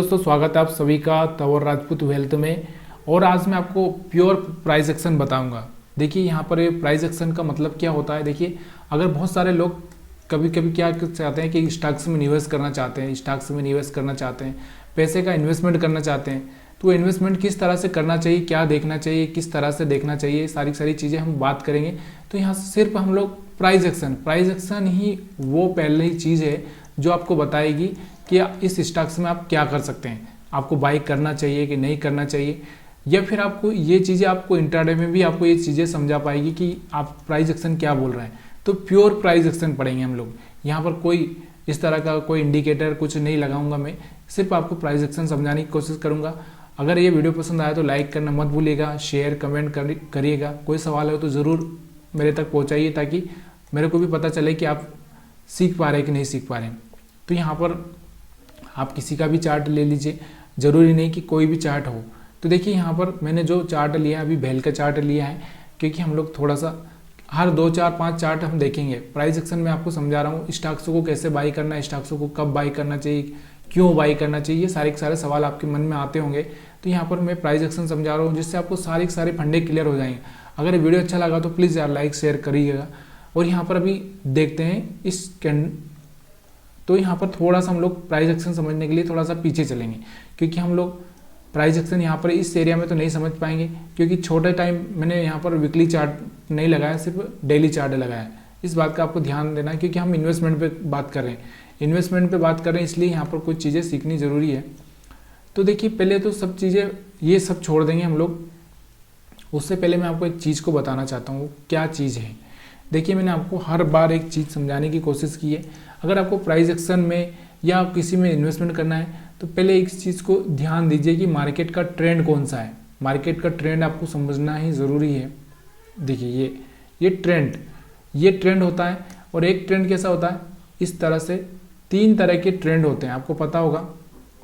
दोस्तों स्वागत है आप सभी का तंवर राजपूत वेल्थ में। और आज मैं आपको प्योर प्राइस एक्शन बताऊंगा। देखिए यहाँ पर प्राइस एक्शन का मतलब क्या होता है। देखिए अगर बहुत सारे लोग कभी कभी क्या चाहते हैं कि स्टॉक्स में निवेश करना चाहते हैं, पैसे का इन्वेस्टमेंट करना चाहते हैं, तो इन्वेस्टमेंट किस तरह से करना चाहिए, क्या देखना चाहिए, किस तरह से देखना चाहिए, सारी चीज़ें हम बात करेंगे। तो यहाँ सिर्फ हम लोग प्राइस एक्शन ही वो पहले ही चीज़ है जो आपको बताएगी कि इस स्टॉक्स में आप क्या कर सकते हैं, आपको बाई करना चाहिए कि नहीं करना चाहिए, या फिर आपको ये चीज़ें आपको इंट्राडे में भी आपको ये चीज़ें समझा पाएगी कि आप प्राइस एक्शन क्या बोल रहे हैं। तो प्योर प्राइस एक्शन पढ़ेंगे हम लोग। यहाँ पर कोई इस तरह का कोई इंडिकेटर कुछ नहीं लगाऊंगा, मैं सिर्फ आपको प्राइस एक्शन समझाने की कोशिश करूंगा। अगर ये वीडियो पसंद आया तो लाइक करना मत भूलिएगा, शेयर कमेंट करिएगा। कोई सवाल हो तो ज़रूर मेरे तक पहुँचाइए ताकि मेरे को भी पता चले कि आप सीख पा रहे हैं कि नहीं सीख पा रहे हैं। तो यहाँ पर आप किसी का भी चार्ट ले लीजिए, ज़रूरी नहीं कि कोई भी चार्ट हो। तो देखिए यहाँ पर मैंने जो चार्ट लिया है अभी भेल का चार्ट लिया है, क्योंकि हम लोग थोड़ा सा हर 2 4 5 चार्ट हम देखेंगे। प्राइस एक्शन में आपको समझा रहा हूँ स्टॉक्स को कैसे बाई करना है, स्टॉक्स को कब बाई करना चाहिए, क्यों बाई करना चाहिए, ये सारे सवाल आपके मन में आते होंगे। तो यहाँ पर मैं प्राइस एक्शन समझा रहा हूँ जिससे आपको सारे फंडे क्लियर हो जाएंगे। अगर ये वीडियो अच्छा लगा तो प्लीज़ यार लाइक शेयर करिएगा। और यहाँ पर अभी देखते हैं तो यहाँ पर थोड़ा सा हम लोग प्राइस एक्शन समझने के लिए थोड़ा सा पीछे चलेंगे, क्योंकि हम लोग प्राइस एक्शन यहाँ पर इस एरिया में तो नहीं समझ पाएंगे, क्योंकि छोटे टाइम मैंने यहाँ पर वीकली चार्ट नहीं लगाया, सिर्फ डेली चार्ट लगाया है। इस बात का आपको ध्यान देना है, क्योंकि हम इन्वेस्टमेंट पे बात कर रहे हैं, इसलिए यहाँ पर कुछ चीज़ें सीखनी ज़रूरी है। तो देखिए पहले तो सब चीज़ें ये सब छोड़ देंगे हम लोग। उससे पहले मैं आपको एक चीज़ को बताना चाहता हूँ, क्या चीज़ है। देखिए मैंने आपको हर बार एक चीज़ समझाने की कोशिश की है। अगर आपको प्राइस एक्शन में या किसी में इन्वेस्टमेंट करना है तो पहले एक चीज़ को ध्यान दीजिए कि मार्केट का ट्रेंड कौन सा है। मार्केट का ट्रेंड आपको समझना ही ज़रूरी है। देखिए ये ट्रेंड होता है, और एक ट्रेंड कैसा होता है, इस तरह से 3 तरह के ट्रेंड होते हैं, आपको पता होगा।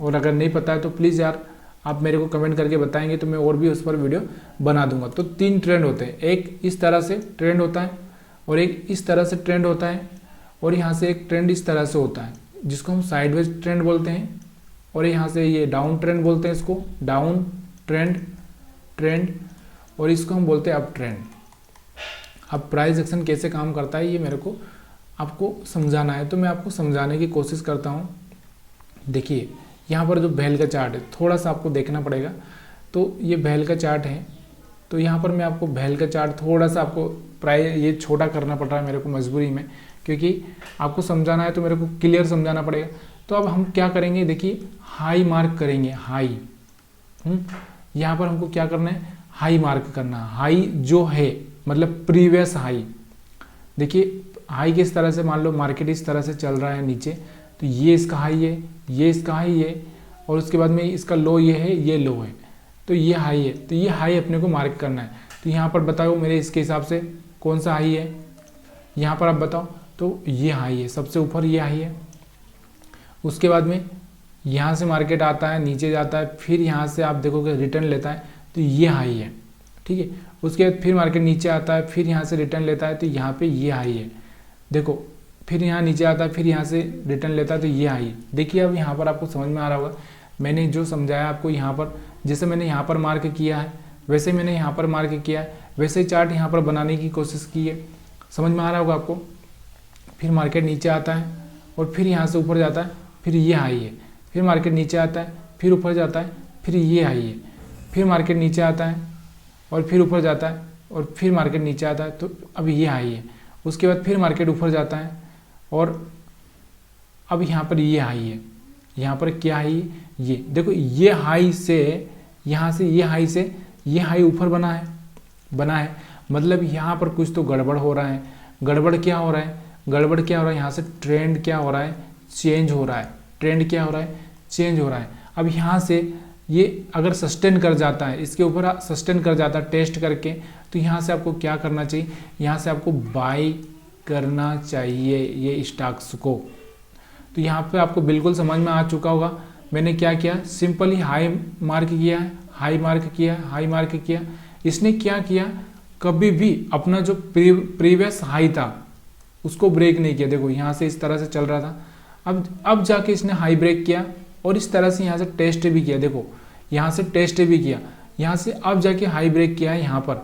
और अगर नहीं पता है तो प्लीज़ यार आप मेरे को कमेंट करके बताएंगे तो मैं और भी उस पर वीडियो बना दूंगा। तो 3 ट्रेंड होते हैं, एक इस तरह से ट्रेंड होता है, और एक इस तरह से ट्रेंड होता है, और यहाँ से एक ट्रेंड इस तरह से होता है जिसको हम साइडवेज ट्रेंड बोलते हैं, और यहाँ से ये डाउन ट्रेंड बोलते हैं, इसको डाउन ट्रेंड, और इसको हम बोलते हैं अप ट्रेंड। अब प्राइस एक्शन कैसे काम करता है ये मेरे को आपको समझाना है, तो मैं आपको समझाने की कोशिश करता हूँ। देखिए यहाँ पर जो भेल का चार्ट है थोड़ा सा आपको देखना पड़ेगा। तो ये भेल का चार्ट है, तो यहाँ पर मैं आपको भेल का चार्ट थोड़ा सा आपको प्राइस ये छोटा करना पड़ रहा है मेरे को मजबूरी में, क्योंकि आपको समझाना है तो मेरे को क्लियर समझाना पड़ेगा। तो अब हम क्या करेंगे, देखिए हाई मार्क करेंगे, हाई। यहाँ पर हमको क्या करना है, हाई मार्क करना। हाई जो है मतलब प्रीवियस हाई। देखिए हाई किस तरह से, मान लो मार्केट इस तरह से चल रहा है नीचे, तो ये इसका हाई है, ये इसका हाई है, और उसके बाद में इसका लो ये है, ये लो है, तो ये हाई है। तो ये हाई अपने को मार्क करना है। तो यहाँ पर बताओ मेरे इसके हिसाब से कौन सा हाई है, यहाँ पर आप बताओ। तो ये हाई है, सबसे ऊपर ये हाई है। उसके बाद में यहाँ से मार्केट आता है, नीचे जाता है, फिर यहाँ से आप देखोगे रिटर्न लेता है, तो ये हाई है, ठीक है। उसके बाद फिर मार्केट नीचे आता है, फिर यहाँ से रिटर्न लेता है, तो यहाँ पे ये हाई है। देखो फिर यहाँ नीचे आता है, फिर यहाँ से रिटर्न लेता है, तो ये हाई। देखिए अब यहाँ पर आपको समझ में आ रहा होगा मैंने जो समझाया आपको। यहाँ पर जैसे मैंने यहाँ पर मार्क किया है वैसे मैंने यहाँ पर मार्क किया है, वैसे ही चार्ट यहाँ पर बनाने की कोशिश की है। समझ में आ रहा होगा आपको। फिर मार्केट नीचे आता है और फिर यहाँ से ऊपर जाता है, फिर ये हाई है। फिर मार्केट नीचे आता है, फिर ऊपर जाता है, फिर ये हाई है। फिर मार्केट नीचे आता है और फिर ऊपर जाता है, और फिर मार्केट नीचे आता है, तो अब ये हाई है। उसके बाद फिर मार्केट ऊपर जाता है, और अब यहाँ पर ये हाई है। यहाँ पर क्या हाई है, ये देखो, ये हाई से यहाँ से ये हाई से ये हाई ऊपर बना है। मतलब यहाँ पर कुछ तो गड़बड़ हो रहा है। गड़बड़ क्या हो रहा है, यहाँ से ट्रेंड क्या हो रहा है, चेंज हो रहा है। ट्रेंड क्या हो रहा है, चेंज हो रहा है। अब यहाँ से ये अगर सस्टेन कर जाता है, इसके ऊपर सस्टेन कर जाता है टेस्ट करके, तो यहाँ से आपको क्या करना चाहिए, यहाँ से आपको बाई करना चाहिए ये स्टॉक्स को। तो यहाँ पे आपको बिल्कुल समझ में आ चुका होगा मैंने क्या किया। सिंपली हाई मार्क किया। इसने क्या किया, कभी भी अपना जो प्रीवियस हाई था उसको ब्रेक नहीं किया। देखो यहाँ से इस तरह से चल रहा था, अब जाके इसने हाई ब्रेक किया और इस तरह से यहाँ से टेस्ट भी किया, देखो यहाँ से टेस्ट भी किया, यहाँ से अब जाके हाई ब्रेक किया है यहाँ पर,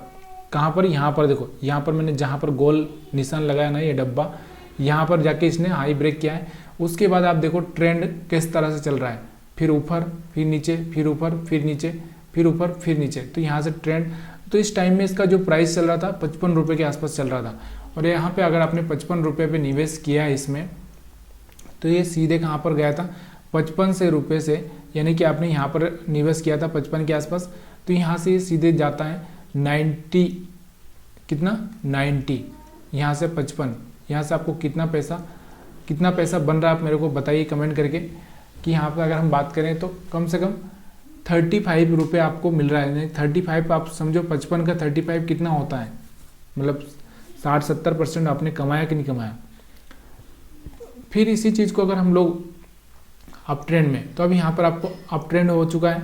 कहाँ पर, यहाँ पर देखो, यहाँ पर मैंने जहाँ पर गोल निशान लगाया ना ये डब्बा, यहाँ पर जाके इसने हाई ब्रेक किया है। उसके बाद आप देखो ट्रेंड किस तरह से चल रहा है, फिर ऊपर फिर नीचे, फिर ऊपर फिर नीचे, फिर ऊपर फिर नीचे, तो यहाँ से ट्रेंड। तो इस टाइम में इसका जो प्राइस चल रहा था 55 रुपये के आसपास चल रहा था, और यहाँ पे अगर आपने 55 रुपये पे निवेश किया है इसमें, तो ये सीधे कहाँ पर गया था 55 से रुपये से, यानी कि आपने यहाँ पर निवेश किया था 55 के आसपास, तो यहाँ से ये सीधे जाता है 90, कितना 90, यहाँ से 55, यहाँ से आपको कितना पैसा बन रहा है आप मेरे को बताइए कमेंट करके, कि यहाँ पर अगर हम बात करें तो कम से कम 35 रुपये आपको मिल रहा है। 35 आप समझो 55 का 35 कितना होता है, मतलब 60-70% आपने कमाया कि नहीं कमाया। फिर इसी चीज़ को अगर हम लोग अप ट्रेंड में, तो अभी यहाँ पर आपको अप ट्रेंड हो चुका है,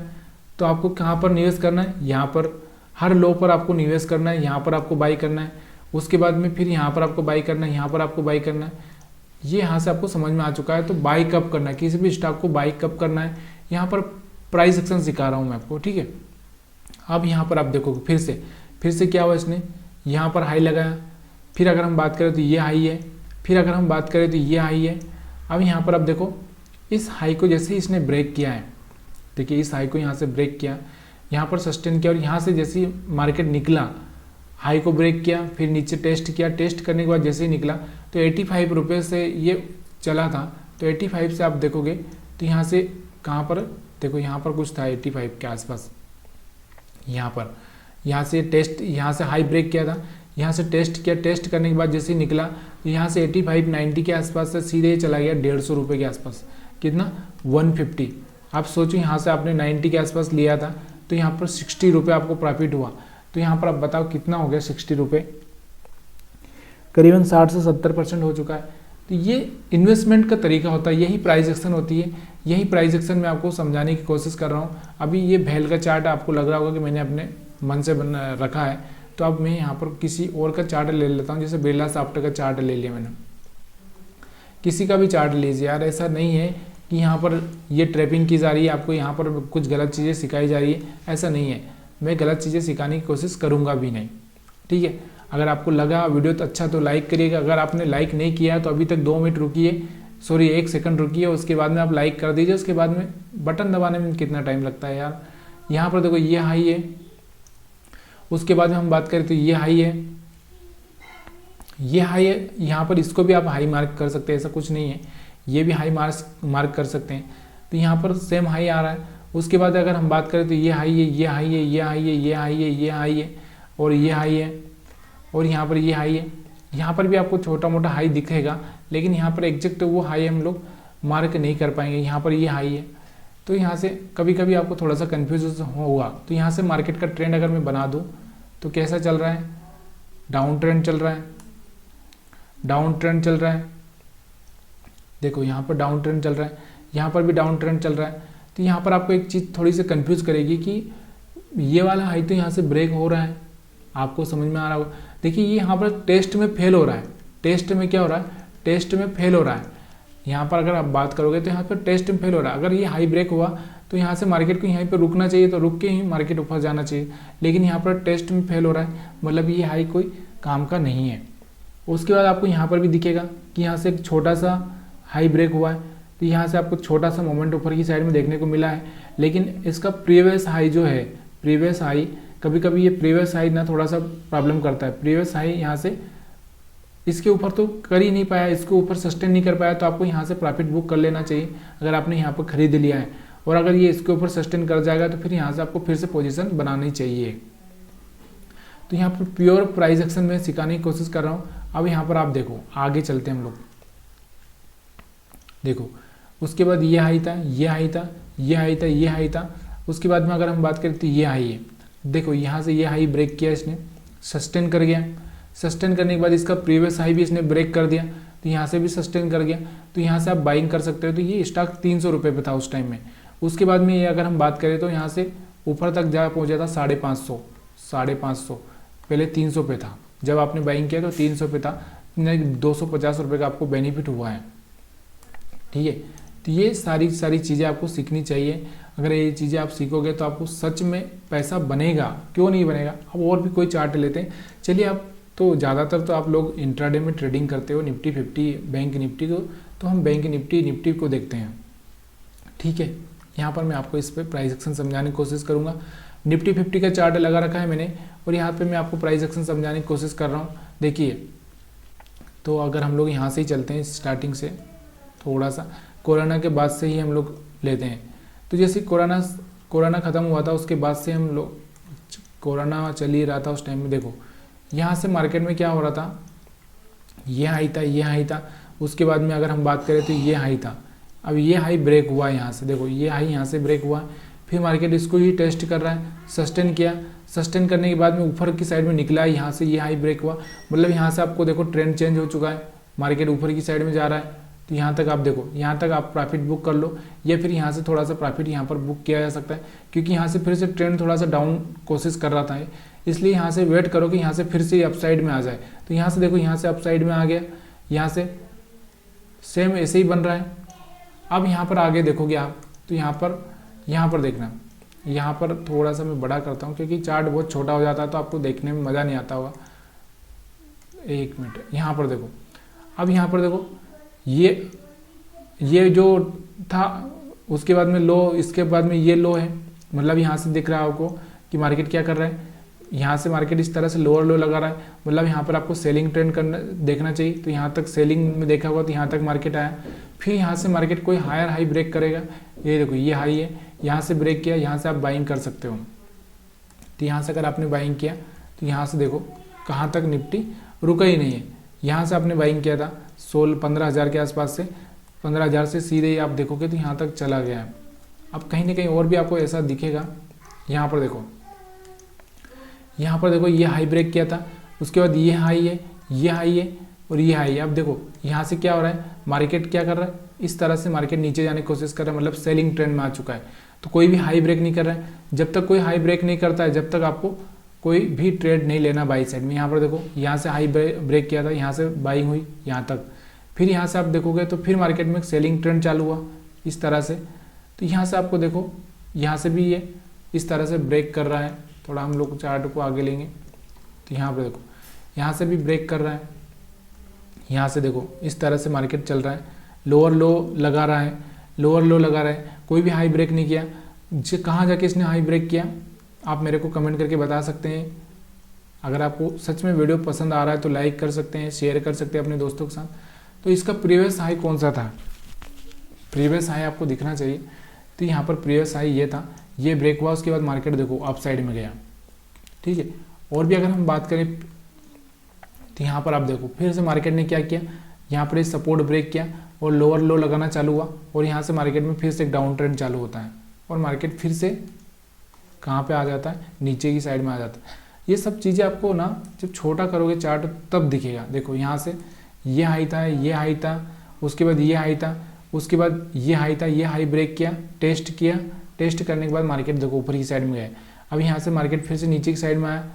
तो आपको कहाँ पर निवेश करना है, यहाँ पर हर लो पर आपको निवेश करना है, यहाँ पर आपको बाई करना है, उसके बाद में फिर यहाँ पर आपको बाई करना है, यहाँ पर आपको बाई करना है। ये यहाँ से आपको समझ में आ चुका है। तो बाई कब करना है, किसी भी स्टॉक को बाई कब करना है, यहाँ पर प्राइस एक्शन सिखा रहा हूँ मैं आपको, ठीक है। अब यहाँ पर आप देखोगे फिर से क्या हुआ, इसने यहाँ पर हाई लगाया, फिर अगर हम बात करें तो ये हाई है, फिर अगर हम बात करें तो ये हाई है। अब यहाँ पर आप देखो इस हाई को जैसे ही इसने ब्रेक किया है, देखिए इस हाई को यहाँ से ब्रेक किया, यहाँ पर सस्टेन किया, और यहाँ से जैसे ही मार्केट निकला, हाई को ब्रेक किया, फिर नीचे टेस्ट किया, टेस्ट करने के बाद जैसे ही निकला तो 85 रुपये से ये चला था। तो 85 से आप देखोगे तो यहाँ से कहाँ पर देखो, यहाँ पर कुछ था 85 के आसपास, यहाँ से टेस्ट, यहाँ से हाई ब्रेक किया था, यहाँ से टेस्ट किया, टेस्ट करने के बाद जैसे ही निकला तो यहाँ से 85-90 के आसपास से सीधे चला गया 150 रुपये के आसपास, कितना 150। आप सोचो यहाँ से आपने 90 के आसपास लिया था, तो यहाँ पर 60 रुपये आपको प्रॉफिट हुआ। तो यहाँ पर आप बताओ कितना हो गया, 60 रुपये, करीबन 60 से 70% हो चुका है। तो ये इन्वेस्टमेंट का तरीका होता है, यही प्राइस एक्शन होती है, यही प्राइस एक्शन मैं आपको समझाने की कोशिश कर रहा हूँ। अभी ये भेल का चार्ट आपको लग रहा होगा कि मैंने अपने मन से रखा है, तो अब मैं यहाँ पर किसी और का चार्ट ले लेता हूँ, जैसे बिरला सॉफ्ट का चार्ट ले लिया मैंने, किसी का भी चार्ट लीजिए यार। ऐसा नहीं है कि यहाँ पर ये ट्रैपिंग की जा रही है, आपको यहाँ पर कुछ गलत चीज़ें सिखाई जा रही है, ऐसा नहीं है। मैं गलत चीज़ें सिखाने की कोशिश करूँगा भी नहीं, ठीक है। अगर आपको लगा वीडियो तो अच्छा तो लाइक करिएगा, अगर आपने लाइक नहीं किया है तो अभी तक 2 मिनट रुकिए, सॉरी 1 सेकंड रुकिए, उसके बाद में आप लाइक कर दीजिए। उसके बाद में बटन दबाने में कितना टाइम लगता है यार। यहाँ पर देखो ये हाई है, उसके बाद में हम बात करें तो ये हाई है, ये हाई है, यहाँ पर इसको भी आप हाई मार्क कर सकते हैं, ऐसा कुछ नहीं है, ये भी हाई मार्क कर सकते हैं। तो यहाँ पर सेम हाई आ रहा है। उसके बाद अगर हम बात करें तो ये हाई है, ये हाई है, ये हाई है, ये हाई है, ये हाई है, और ये हाई है, और यहाँ पर ये हाई है। यहाँ पर भी आपको छोटा मोटा हाई दिखेगा, लेकिन यहाँ पर एग्जैक्ट वो हाई हम लोग मार्क नहीं कर पाएंगे। यहाँ पर ये हाई है, तो यहाँ से कभी कभी आपको थोड़ा सा कन्फ्यूज होगा। तो यहाँ से मार्केट का ट्रेंड अगर मैं बना दूँ तो कैसा चल रहा है, डाउन ट्रेंड चल रहा है, डाउन ट्रेंड चल रहा है, देखो यहाँ पर डाउन ट्रेंड चल रहा है, यहाँ पर भी डाउन ट्रेंड चल रहा है। तो यहाँ पर आपको एक चीज़ थोड़ी सी कंफ्यूज करेगी कि ये वाला हाई तो यहाँ से ब्रेक हो रहा है, आपको समझ में आ रहा होगा। देखिए ये यहाँ पर टेस्ट में फेल हो रहा है, टेस्ट में क्या हो रहा है, टेस्ट में फेल हो रहा है। यहाँ पर अगर आप बात करोगे तो यहाँ पर टेस्ट में फेल हो रहा है। अगर ये हाई ब्रेक हुआ तो यहाँ से मार्केट को यहीं पर रुकना चाहिए, तो रुक के ही मार्केट ऊपर जाना चाहिए, लेकिन यहाँ पर टेस्ट में फेल हो रहा है, मतलब ये हाई कोई काम का नहीं है। उसके बाद आपको यहाँ पर भी दिखेगा कि यहाँ से एक छोटा सा हाई ब्रेक हुआ है, तो यहाँ से आपको छोटा सा मोमेंट ऊपर की साइड में देखने को मिला है, लेकिन इसका प्रीवियस हाई जो है, प्रीवियस हाई, कभी कभी ये प्रीवियस हाई ना थोड़ा सा प्रॉब्लम करता है। प्रीवियस हाई यहाँ से इसके ऊपर तो कर ही नहीं पाया, इसके ऊपर सस्टेन नहीं कर पाया, तो आपको यहाँ से प्रॉफिट बुक कर लेना चाहिए अगर आपने यहाँ पर खरीद लिया है। और अगर ये इसके ऊपर सस्टेन कर जाएगा तो फिर यहाँ से आपको फिर से पोजीशन बनानी चाहिए। तो यहाँ पर प्योर प्राइस एक्शन में सिखाने की कोशिश कर रहा हूँ। अब यहाँ पर आप देखो, आगे चलते हैं हम लोग, देखो उसके बाद ये हाई था, ये हाई था, ये हाई था, ये हाई था। उसके बाद में अगर हम बात करें तो ये हाई है, देखो यहाँ से ये हाई ब्रेक किया इसने, सस्टेन कर गया, सस्टेन करने के बाद इसका प्रीवियस हाई भी इसने ब्रेक कर दिया, तो यहाँ से भी सस्टेन कर गया, तो यहाँ से आप बाइंग कर सकते हो। तो ये स्टॉक 300 रुपये पे था उस टाइम में। उसके बाद में ये अगर हम बात करें तो यहाँ से ऊपर तक जा पहुँचा था 550, पहले 300 पे था, जब आपने बाइंग किया तो 300 पे था, 250 रुपये का आपको बेनिफिट हुआ है, ठीक है। तो ये सारी सारी चीज़ें आपको सीखनी चाहिए। अगर ये चीज़ें आप सीखोगे तो आपको सच में पैसा बनेगा, क्यों नहीं बनेगा। अब और भी कोई चार्ट लेते हैं, चलिए। आप तो ज़्यादातर तो आप लोग इंट्राडे में ट्रेडिंग करते हो निफ्टी 50 बैंक निफ्टी को, तो हम बैंक निफ्टी को देखते हैं, ठीक है। यहाँ पर मैं आपको इस पर प्राइस एक्शन समझाने की कोशिश करूँगा। निफ्टी 50 का चार्ट लगा रखा है मैंने, और यहाँ पे मैं आपको प्राइस एक्शन समझाने की कोशिश कर रहा हूँ। देखिए, तो अगर हम लोग यहाँ से ही चलते हैं, स्टार्टिंग से थोड़ा सा कोरोना के बाद से ही हम लोग लेते हैं। तो जैसे कोरोना ख़त्म हुआ था, उसके बाद से हम लोग, कोरोना चल ही रहा था उस टाइम में, देखो यहाँ से मार्केट में क्या हो रहा था, ये हाई था, ये हाई था। उसके बाद में अगर हम बात करें तो ये हाई था। अब ये हाई ब्रेक हुआ यहाँ से, देखो ये हाई यहाँ से ब्रेक हुआ, फिर मार्केट इसको ही टेस्ट कर रहा है, सस्टेन किया, सस्टेन करने के बाद में ऊपर की साइड में निकला, यहाँ से ये हाई ब्रेक हुआ। मतलब यहाँ से आपको देखो ट्रेंड चेंज हो चुका है, मार्केट ऊपर की साइड में जा रहा है। तो यहाँ तक आप देखो, यहाँ तक आप प्रॉफिट बुक कर लो, या फिर यहाँ से थोड़ा सा प्रॉफिट यहाँ पर बुक किया जा सकता है, क्योंकि यहाँ से फिर से ट्रेंड थोड़ा सा डाउन कोशिश कर रहा था, इसलिए यहाँ से वेट करो कि यहाँ से फिर से अपसाइड में आ जाए। तो यहाँ से देखो, यहाँ से अपसाइड में आ गया, यहाँ से सेम ऐसे ही बन रहा है। अब यहाँ पर आगे देखोगे आप, तो यहाँ पर देखना, यहाँ पर थोड़ा सा मैं बड़ा करता हूँ, क्योंकि चार्ट बहुत छोटा हो जाता है तो आपको देखने में मज़ा नहीं आता होगा। एक मिनट, यहाँ पर देखो, अब यहाँ पर देखो, ये जो था, उसके बाद में लो, इसके बाद में ये लो है। मतलब यहाँ से दिख रहा है आपको कि मार्केट क्या कर रहा है, यहाँ से मार्केट इस तरह से लोअर लो लगा रहा है। मतलब यहाँ पर आपको सेलिंग ट्रेंड करना देखना चाहिए। तो यहाँ तक सेलिंग में देखा होगा, तो यहाँ तक मार्केट आया, फिर यहाँ से मार्केट कोई हायर हाई ब्रेक करेगा। ये देखो, ये हाई है, यहाँ से ब्रेक किया, यहाँ से आप बाइंग कर सकते हो। तो यहाँ से अगर आपने बाइंग किया, तो यहाँ से देखो कहाँ तक निफ्टी रुका ही नहीं है। यहाँ से आपने बाइंग किया था 15,000 के आसपास से, 15,000 से सीधे ही आप देखोगे तो यहाँ तक चला गया है। अब कहीं ना कहीं और भी आपको ऐसा दिखेगा। यहाँ पर देखो, यहाँ पर देखो, ये हाई ब्रेक किया था, उसके बाद ये हाई है, ये हाई है, और ये हाई है। अब देखो यहाँ से क्या हो रहा है, मार्केट क्या कर रहा है, इस तरह से मार्केट नीचे जाने की कोशिश कर रहा है, मतलब सेलिंग ट्रेंड में आ चुका है। तो कोई भी हाई ब्रेक नहीं कर रहा है। जब तक कोई हाई ब्रेक नहीं करता है, जब तक आपको कोई भी ट्रेड नहीं लेना बाई साइड में। यहाँ पर देखो, यहाँ से हाई ब्रेक किया था, यहाँ से बाइंग हुई यहाँ तक, फिर यहाँ से आप देखोगे तो फिर मार्केट में सेलिंग ट्रेंड चालू हुआ इस तरह से। तो यहाँ से आपको देखो, यहाँ से भी ये इस तरह से ब्रेक कर रहा है। थोड़ा हम लोग चार्ट को आगे लेंगे, तो यहाँ पर देखो, यहाँ से भी ब्रेक कर रहा है। यहाँ से देखो, इस तरह से मार्केट चल रहा है, लोअर लो लगा रहा है, लोअर लो लगा रहा है, कोई भी हाई ब्रेक नहीं किया। कहाँ जाके इसने हाई ब्रेक किया, आप मेरे को कमेंट करके बता सकते हैं। अगर आपको सच में वीडियो पसंद आ रहा है तो लाइक कर सकते हैं, शेयर कर सकते हैं अपने दोस्तों के साथ। तो इसका प्रीवियस हाई कौन सा था, प्रीवियस हाई आपको दिखना चाहिए। तो यहाँ पर प्रीवियस हाई ये था, ये ब्रेक हुआ, उसके बाद मार्केट देखो अप साइड में गया, ठीक है। और भी अगर हम बात करें तो यहाँ पर आप देखो, फिर से मार्केट ने क्या किया, यहाँ पर सपोर्ट ब्रेक किया और लोअर लो लगाना चालू हुआ, और यहाँ से मार्केट में फिर से एक डाउन ट्रेंड चालू होता है, और मार्केट फिर से कहाँ पे आ जाता है, नीचे की साइड में आ जाता है। ये सब चीज़ें आपको ना जब छोटा करोगे चार्ट तब दिखेगा। देखो यहाँ से ये हाई था, ये हाई था, उसके बाद ये हाई था, उसके बाद ये हाई था, ये हाई ब्रेक किया, टेस्ट करने के बाद मार्केट देखो ऊपर की साइड में गया। अब यहाँ से मार्केट फिर से नीचे की साइड में आया,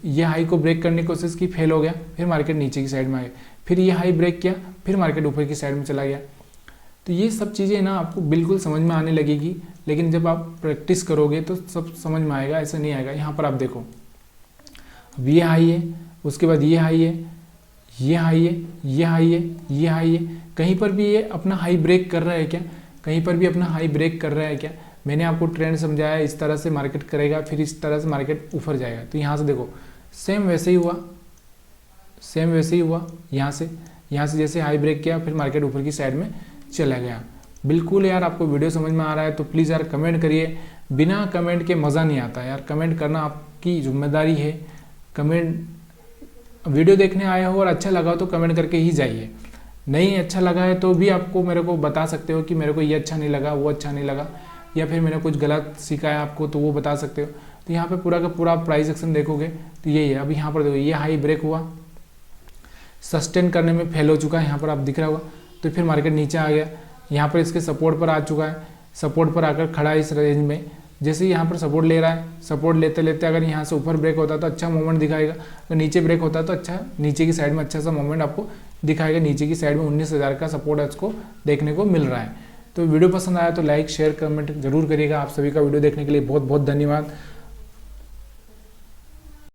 ये हाई को ब्रेक करने की कोशिश की, फेल हो गया, फिर मार्केट नीचे की साइड में आ गया, फिर ये हाई ब्रेक किया, फिर मार्केट ऊपर की साइड में चला गया। तो ये सब चीज़ें ना आपको बिल्कुल समझ में आने लगेगी, लेकिन जब आप प्रैक्टिस करोगे तो सब समझ में आएगा, ऐसा नहीं आएगा। यहाँ पर आप देखो, अब ये हाई है, उसके बाद ये हाई है, ये हाई है, ये हाई है, ये हाई है। कहीं पर भी ये अपना हाई ब्रेक कर रहा है क्या, कहीं पर भी अपना हाई ब्रेक कर रहा है क्या। मैंने आपको ट्रेंड समझाया, इस तरह से मार्केट करेगा, फिर इस तरह से मार्केट ऊपर जाएगा। तो यहाँ से देखो सेम वैसे ही हुआ, सेम वैसे ही हुआ। यहाँ से जैसे हाई ब्रेक किया, फिर मार्केट ऊपर की साइड में चला गया। बिल्कुल यार, आपको वीडियो समझ में आ रहा है तो प्लीज़ यार कमेंट करिए। बिना कमेंट के मज़ा नहीं आता यार, कमेंट करना आपकी जिम्मेदारी है। कमेंट, वीडियो देखने आए हो और अच्छा लगा हो तो कमेंट करके ही जाइए। नहीं अच्छा लगा है तो भी आपको मेरे को बता सकते हो कि मेरे को ये अच्छा नहीं लगा, वो अच्छा नहीं लगा, या फिर मैंने कुछ गलत सिखाया आपको तो वो बता सकते हो। तो यहाँ पे पूरा का पूरा प्राइस एक्शन देखोगे तो यही है। अभी यहाँ पर देखो, ये हाई ब्रेक हुआ, सस्टेन करने में फेल हो चुका है, यहाँ पर आप दिख रहा होगा। तो फिर मार्केट नीचे आ गया, यहाँ पर इसके सपोर्ट पर आ चुका है, सपोर्ट पर आकर खड़ा है इस रेंज में। जैसे ही यहाँ पर सपोर्ट ले रहा है, सपोर्ट लेते लेते अगर यहाँ से ऊपर ब्रेक होता है तो अच्छा मूवमेंट दिखाएगा, अगर नीचे ब्रेक होता है तो अच्छा नीचे की साइड में अच्छा सा मूवमेंट आपको दिखाएगा। नीचे की साइड में 19,000 का सपोर्ट उसको देखने को मिल रहा है। तो वीडियो पसंद आया तो लाइक शेयर कमेंट जरूर करिएगा। आप सभी का वीडियो देखने के लिए बहुत बहुत धन्यवाद।